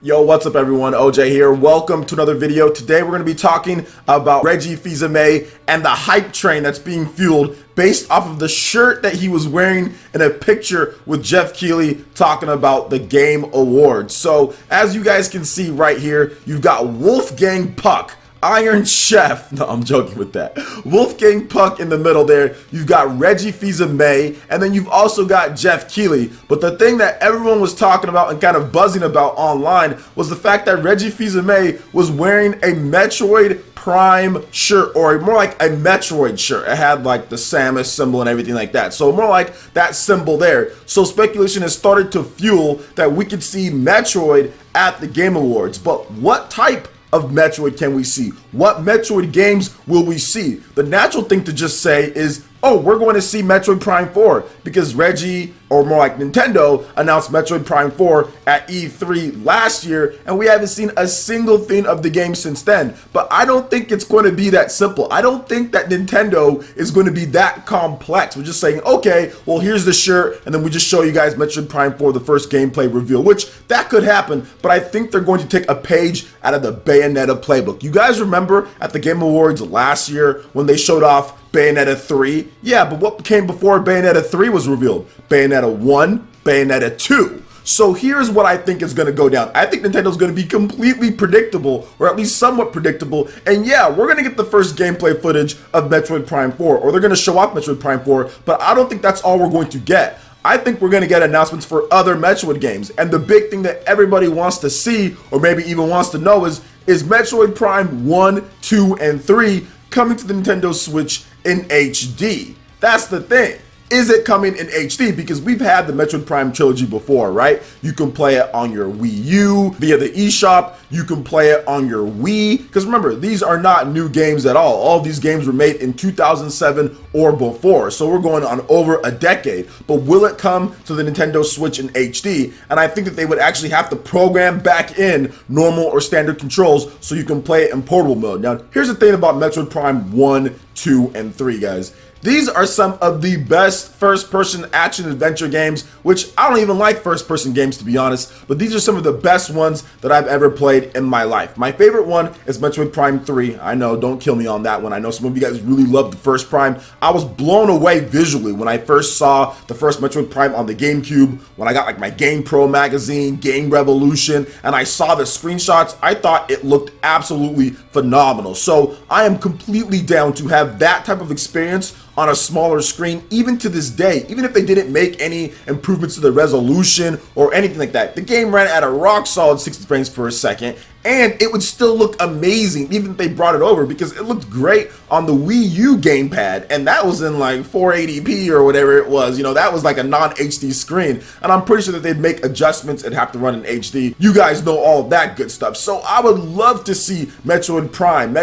Yo, what's up everyone? OJ here. Welcome to another video. Today we're going to be talking about Reggie Fils-Aime and the hype train that's being fueled based off of the shirt that he was wearing in a picture with Jeff Keighley talking about the Game Awards. So as you guys can see right here, you've got Wolfgang Puck, Iron Chef. No, I'm joking with that. Wolfgang Puck in the middle there. You've got Reggie Fils-Aime, and then you've also got Jeff Keighley. But the thing that everyone was talking about and kind of buzzing about online was the fact that Reggie Fils-Aime was wearing a Metroid Prime shirt, or more like a Metroid shirt. It had like the Samus symbol and everything like that. So more like that symbol there. So speculation has started to fuel that we could see Metroid at the Game Awards. But what type of Metroid can we see? What Metroid games will we see? The natural thing to just say is, oh, we're going to see Metroid Prime 4 because Reggie, or more like Nintendo, announced Metroid Prime 4 at E3 last year, and we haven't seen a single thing of the game since then. But I don't think it's going to be that simple. I don't think that Nintendo is going to be that complex. We're just saying, okay, well, here's the shirt, and then we just show you guys Metroid Prime 4, the first gameplay reveal, which that could happen, but I think they're going to take a page out of the Bayonetta playbook. You guys remember at the Game Awards last year when they showed off Bayonetta 3? Yeah, but what came before Bayonetta 3 was revealed? Bayonetta 1, Bayonetta 2. So here's what I think is going to go down. I think Nintendo's going to be completely predictable, or at least somewhat predictable. And yeah, we're going to get the first gameplay footage of Metroid Prime 4, or they're going to show off Metroid Prime 4, but I don't think that's all we're going to get. I think we're going to get announcements for other Metroid games. And the big thing that everybody wants to see, or maybe even wants to know, is Metroid Prime 1, 2, and 3 coming to the Nintendo Switch in HD? That's the thing. Is it coming in HD? Because we've had the Metroid Prime Trilogy before, right? You can play it on your Wii U via the eShop. You can play it on your Wii. Because remember, these are not new games at all. All of these games were made in 2007 or before. So we're going on over a decade. But will it come to the Nintendo Switch in HD? And I think that they would actually have to program back in normal or standard controls so you can play it in portable mode. Now, here's the thing about Metroid Prime 1, 2, and 3, guys. These are some of the best first-person action-adventure games, which I don't even like first-person games, to be honest, but these are some of the best ones that I've ever played in my life. My favorite one is Metroid Prime 3. I know, don't kill me on that one. I know some of you guys really love the first Prime. I was blown away visually when I first saw the first Metroid Prime on the GameCube, when I got like my GamePro magazine, Game Revolution, and I saw the screenshots. I thought it looked absolutely phenomenal. So I am completely down to have that type of experience on a smaller screen, even to this day. Even if they didn't make any improvements to the resolution or anything like that, the game ran at a rock solid 60 frames per second, and it would still look amazing even if they brought it over, because it looked great on the Wii U gamepad, and that was in like 480p or whatever it was. You know, that was like a non-HD screen, and I'm pretty sure that they'd make adjustments and have to run in HD. You guys know all of that good stuff. So I would love to see Metroid Prime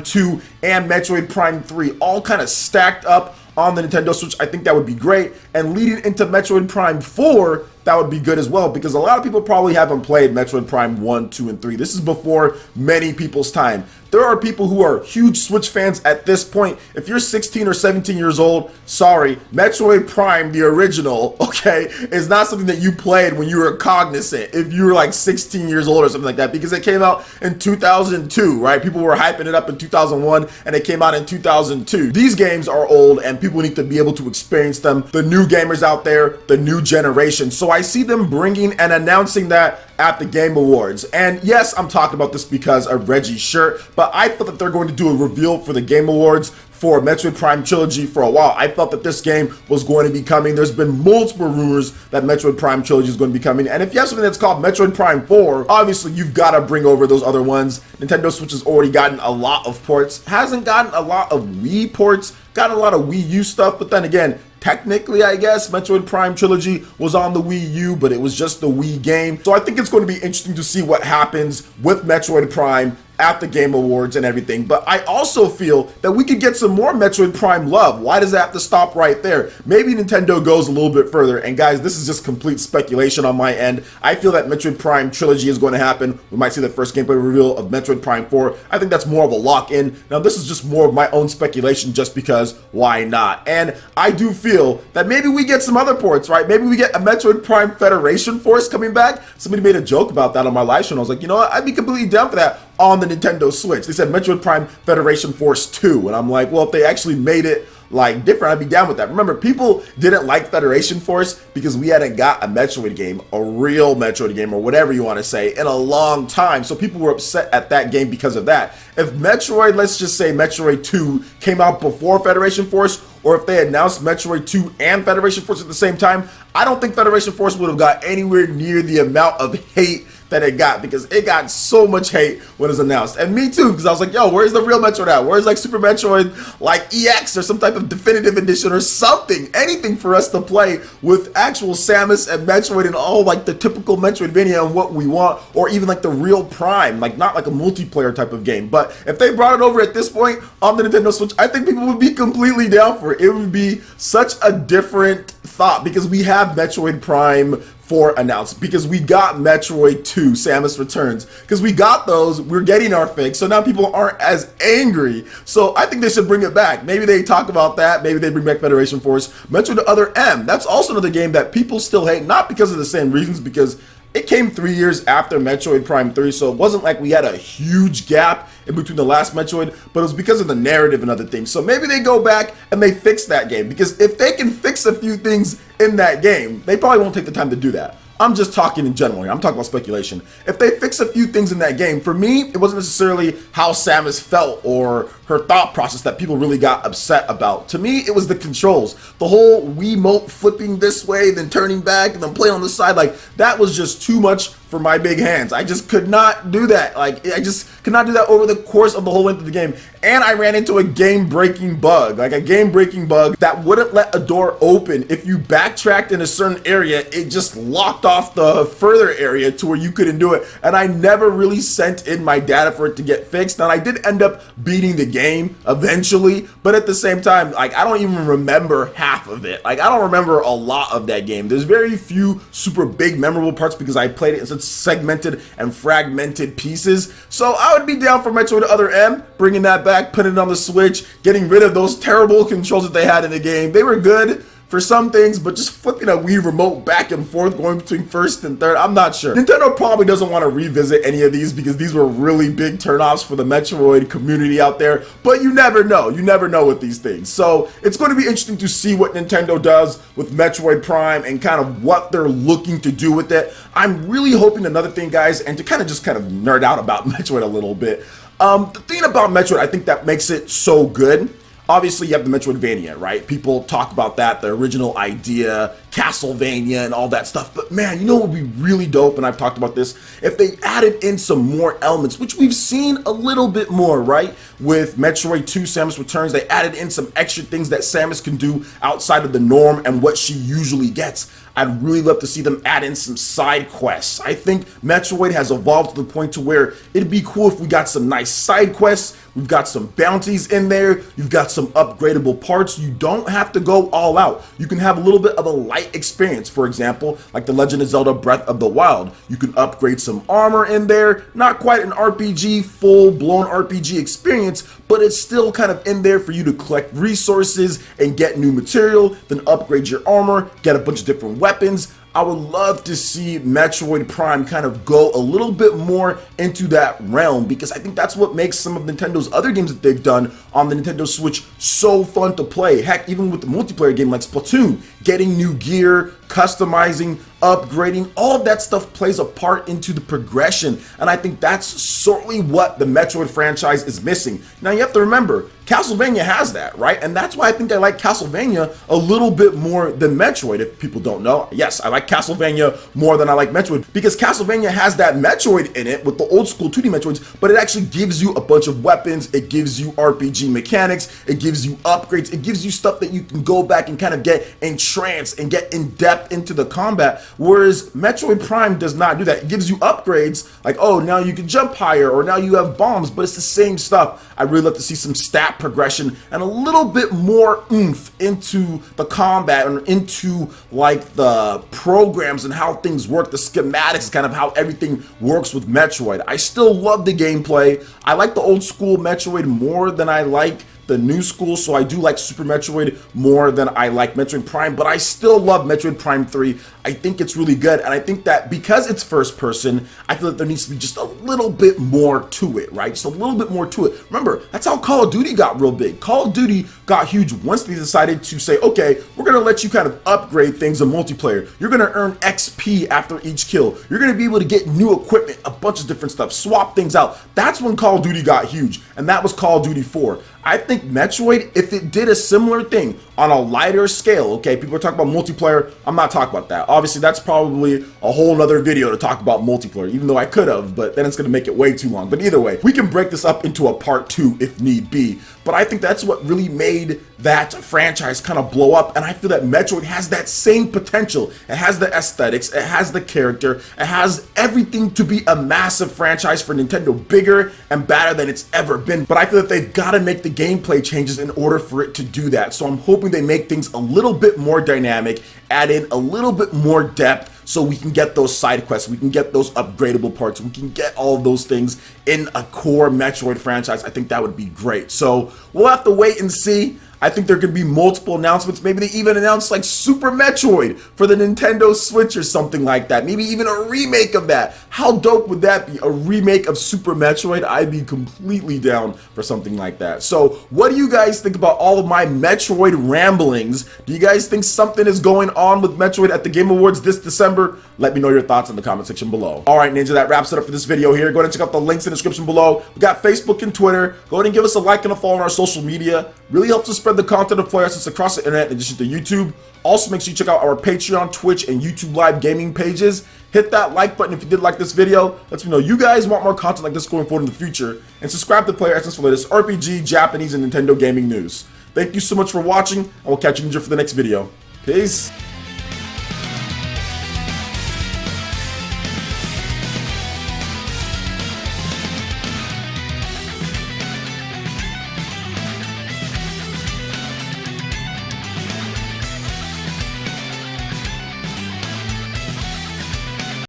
2, and Metroid Prime 3 all kind of stacked up on the Nintendo Switch. I think that would be great. And leading into Metroid Prime 4, that would be good as well, because a lot of people probably haven't played Metroid Prime 1, 2, and 3. This is before many people's time. There are people who are huge Switch fans at this point. If you're 16 or 17 years old, sorry, Metroid Prime, the original, okay, is not something that you played when you were cognizant, if you were like 16 years old or something like that, because it came out in 2002, right? People were hyping it up in 2001, and it came out in 2002. These games are old, and people need to be able to experience them. The new gamers out there, the new generation. So I see them bringing and announcing that at the Game Awards. And yes, I'm talking about this because of Reggie's shirt, but I thought that they're going to do a reveal for the Game Awards for Metroid Prime Trilogy for a while. I felt that this game was going to be coming. There's been multiple rumors that Metroid Prime Trilogy is going to be coming. And if you have something that's called Metroid Prime 4, obviously you've got to bring over those other ones. Nintendo Switch has already gotten a lot of ports, hasn't gotten a lot of Wii ports, gotten a lot of Wii U stuff, but then again, technically, I guess, Metroid Prime Trilogy was on the Wii U, but it was just the Wii game. So I think it's going to be interesting to see what happens with Metroid Prime at the Game Awards and everything, but I also feel that we could get some more Metroid Prime love. Why does it have to stop right there? Maybe Nintendo goes a little bit further, and guys, this is just complete speculation on my end. I feel that Metroid Prime Trilogy is going to happen. We might see the first gameplay reveal of Metroid Prime 4. I think that's more of a lock-in. Now, this is just more of my own speculation just because why not? And I do feel that maybe we get some other ports, right? Maybe we get a Metroid Prime Federation Force coming back. Somebody made a joke about that on my live show, and I was like, you know what? I'd be completely down for that on the Nintendo Switch. They said Metroid Prime Federation Force 2, and I'm like, well, if they actually made it like different, I'd be down with that. Remember, people didn't like Federation Force because we hadn't got a Metroid game, a real Metroid game, or whatever you want to say, in a long time. So people were upset at that game because of that. If Metroid, let's just say Metroid 2 came out before Federation Force, or if they announced Metroid 2 and Federation Force at the same time, I don't think Federation Force would have got anywhere near the amount of hate that it got, because it got so much hate when it was announced. And me too, because I was like, yo, where's the real Metroid at? Where's like Super Metroid like EX or some type of definitive edition or something, anything for us to play with actual Samus and Metroid and all like the typical Metroidvania and what we want, or even like the real Prime, like not like a multiplayer type of game. But if they brought it over at this point on the Nintendo Switch, I think people would be completely down for it. It would be such a different thought, because we have Metroid Prime 4 announced, because we got Metroid 2, Samus Returns, because we got those, we're getting our fix, so now people aren't as angry. So I think they should bring it back. Maybe they talk about that, maybe they bring back Federation Force. Metroid Other M, that's also another game that people still hate, not because of the same reasons, because it came 3 years after Metroid Prime 3, so it wasn't like we had a huge gap in between the last Metroid, but it was because of the narrative and other things. So maybe they go back and they fix that game, because if they can fix a few things in that game, they probably won't take the time to do that. I'm just talking in general here. I'm talking about speculation. If they fix a few things in that game, for me, it wasn't necessarily how Samus felt or her thought process that people really got upset about. To me, it was the controls. The whole Wiimote flipping this way, then turning back, and then playing on the side. Like, that was just too much for my big hands. I just could not do that. Like, I just could not do that over the course of the whole length of the game. And I ran into a game-breaking bug. Like, a game-breaking bug that wouldn't let a door open. If you backtracked in a certain area, it just locked off the further area to where you couldn't do it. And I never really sent in my data for it to get fixed. And I did end up beating the game eventually, but at the same time, like, I don't even remember half of it. Like, I don't remember a lot of that game. There's very few super big memorable parts because I played it in such segmented and fragmented pieces. So I would be down for Metroid Other M, bringing that back, putting it on the Switch, getting rid of those terrible controls that they had in the game. They were good for some things, but just flipping a Wii remote back and forth, going between first and third, I'm not sure. Nintendo probably doesn't want to revisit any of these because these were really big turnoffs for the Metroid community out there, but you never know. You never know with these things. So it's going to be interesting to see what Nintendo does with Metroid Prime and kind of what they're looking to do with it. I'm really hoping another thing, guys, and to kind of nerd out about Metroid a little bit. The thing about Metroid, I think that makes it so good, obviously you have the Metroidvania, right? People talk about that, the original idea, Castlevania and all that stuff. But man, you know what would be really dope, and I've talked about this, if they added in some more elements, which we've seen a little bit more, right? With Metroid 2, Samus Returns, they added in some extra things that Samus can do outside of the norm and what she usually gets. I'd really love to see them add in some side quests. I think Metroid has evolved to the point to where it'd be cool if we got some nice side quests. We've got some bounties in there. You've got some upgradable parts. You don't have to go all out. You can have a little bit of a light experience. For example, like The Legend of Zelda Breath of the Wild. You can upgrade some armor in there. Not quite an RPG, full-blown RPG experience, but it's still kind of in there for you to collect resources and get new material, then upgrade your armor, get a bunch of different weapons. I would love to see Metroid Prime kind of go a little bit more into that realm, because I think that's what makes some of Nintendo's other games that they've done on the Nintendo Switch so fun to play. Heck, even with the multiplayer game like Splatoon, getting new gear, customizing, upgrading, all of that stuff plays a part into the progression, and I think that's certainly what the Metroid franchise is missing. Now you have to remember, Castlevania has that, right? And that's why I think I like Castlevania a little bit more than Metroid. If people don't know, yes, I like Castlevania more than I like Metroid, because Castlevania has that Metroid in it with the old school 2D Metroids, but it actually gives you a bunch of weapons, it gives you RPG mechanics, it gives you upgrades, it gives you stuff that you can go back and kind of get entranced and get in depth into the combat. Whereas Metroid Prime does not do that. It gives you upgrades like, oh, now you can jump higher, or now you have bombs, but it's the same stuff. I really love to see some stat progression and a little bit more oomph into the combat and into like the programs and how things work, the schematics, kind of how everything works with Metroid. I still love the gameplay. I like the old school Metroid more than I like the new school, so I do like Super Metroid more than I like Metroid Prime, but I still love Metroid Prime 3. I think it's really good, and I think that because it's first person, I feel that there needs to be just a little bit more to it, right? Just a little bit more to it. Remember, that's how Call of Duty got real big. Call of Duty got huge once they decided to say, okay, we're gonna let you kind of upgrade things in multiplayer. You're gonna earn XP after each kill. You're gonna be able to get new equipment, a bunch of different stuff, swap things out. That's when Call of Duty got huge, and that was Call of Duty 4. I think Metroid, if it did a similar thing on a lighter scale, okay, people are talking about multiplayer, I'm not talking about that. Obviously, that's probably a whole nother video to talk about multiplayer, even though I could have, but then it's gonna make it way too long. But either way, we can break this up into a part 2 if need be. But I think that's what really made that franchise kind of blow up, and I feel that Metroid has that same potential. It has the aesthetics, it has the character, it has everything to be a massive franchise for Nintendo, bigger and badder than it's ever been. But I feel that they've got to make the gameplay changes in order for it to do that. So I'm hoping they make things a little bit more dynamic, add in a little bit more depth, so we can get those side quests, we can get those upgradable parts, we can get all of those things in a core Metroid franchise. I think that would be great. So we'll have to wait and see. I think there could be multiple announcements. Maybe they even announce like Super Metroid for the Nintendo Switch or something like that. Maybe even a remake of that. How dope would that be? A remake of Super Metroid? I'd be completely down for something like that. So what do you guys think about all of my Metroid ramblings? Do you guys think something is going on with Metroid at the Game Awards this December? Let me know your thoughts in the comment section below. All right, Ninja, that wraps it up for this video here. Go ahead and check out the links in the description below. We got Facebook and Twitter. Go ahead and give us a like and a follow on our social media. Really helps us spread the content of PlayerEssence across the internet in addition to YouTube. Also, make sure you check out our Patreon, Twitch, and YouTube Live gaming pages. Hit that like button if you did like this video. Let me know you guys want more content like this going forward in the future. And subscribe to PlayerEssence for the latest RPG, Japanese, and Nintendo gaming news. Thank you so much for watching, and we'll catch you, Ninja, for the next video. Peace.